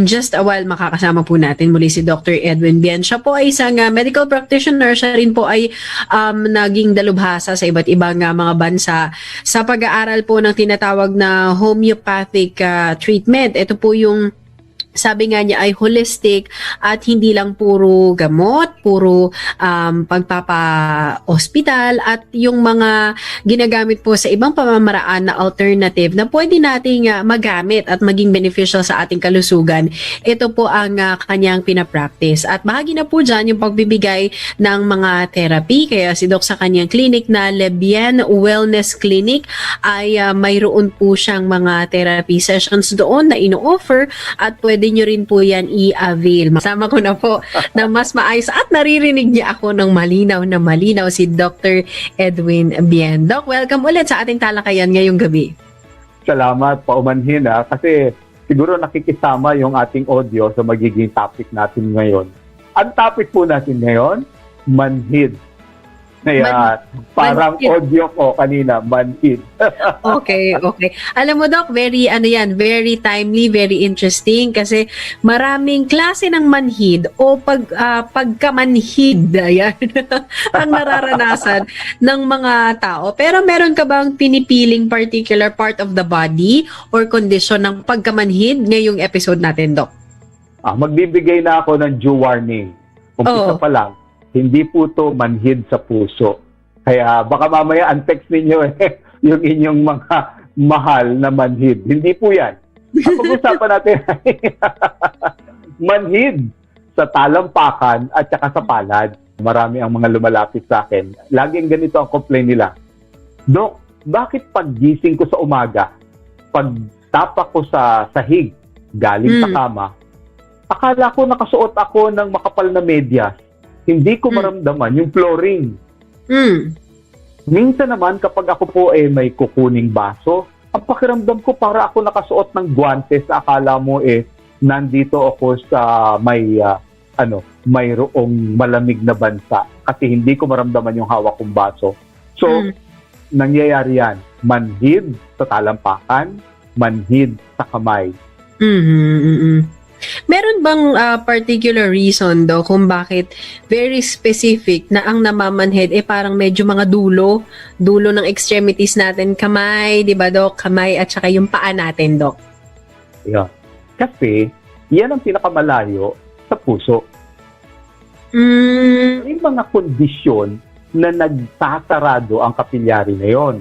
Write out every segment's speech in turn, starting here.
Just a while makakasama po natin muli si Dr. Edwin Bien. Siya po ay isang medical practitioner. Siya rin po ay naging dalubhasa sa iba't ibang mga bansa sa pag-aaral po ng tinatawag na homeopathic treatment. Ito po yung sabi nga niya ay holistic at hindi lang puro gamot, puro pagpapa-hospital at yung mga ginagamit po sa ibang pamamaraan na alternative na pwede nating magamit at maging beneficial sa ating kalusugan. Ito po ang kanyang pinapractice. At bahagi na po dyan yung pagbibigay ng mga therapy. Kaya si Doc sa kanyang clinic na Le Bien Wellness Clinic ay mayroon po siyang mga therapy sessions doon na ino-offer at pwede nyo rin po yan i-avail. Masama ko na po na mas maayos at naririnig niya ako ng malinaw na malinaw si Dr. Edwin Bien. Doc, welcome ulit sa ating talakayan ngayong gabi. Salamat, paumanhin kasi siguro nakikisama yung ating audio sa magiging topic natin ngayon. Ang topic po natin ngayon, manhid. Kaya parang manhid. Audio ko kanina, manhid. Okay. Alam mo Doc, very very timely, very interesting kasi maraming klase ng manhid o pagkamanhid ayan, ang nararanasan ng mga tao. Pero meron ka bang pinipiling particular part of the body or condition ng pagkamanhid ngayong episode natin, Doc? Magbibigay na ako ng due warning. Umpisa pa lang, hindi po to manhid sa puso. Kaya baka mamaya ang-text ninyo yung inyong mga mahal na manhid. Hindi po yan. Ang pag-usapan natin manhid sa talampakan at saka sa palad. Marami ang mga lumalapit sa akin. Laging ganito ang complaint nila. Dok, bakit paggising ko sa umaga, pag tapak ko sa sahig, galing sa kama, akala ko nakasuot ako ng makapal na medyas. Hindi ko maramdaman yung flooring. Minsan naman kapag ako po may kukuning baso, ang pakiramdam ko para ako nakasuot ng guwantes. Akala mo nandito ako sa mayroong malamig na bansa kasi hindi ko maramdaman yung hawak kong baso. So, nangyayari yan. Manhid sa talampakan, manhid sa kamay. Meron bang particular reason do kung bakit very specific na ang namamanhid parang medyo mga dulo ng extremities natin, kamay, 'di ba Doc? Kamay at saka yung paa natin, Doc. Yeah. Kasi yan ang pinakamalayo sa puso. May mga kondisyon na nagtasarado ang kapilyari na 'yon.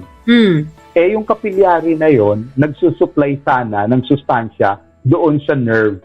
Yung kapilyari na 'yon nagsusupply sana ng sustansya doon sa nerve.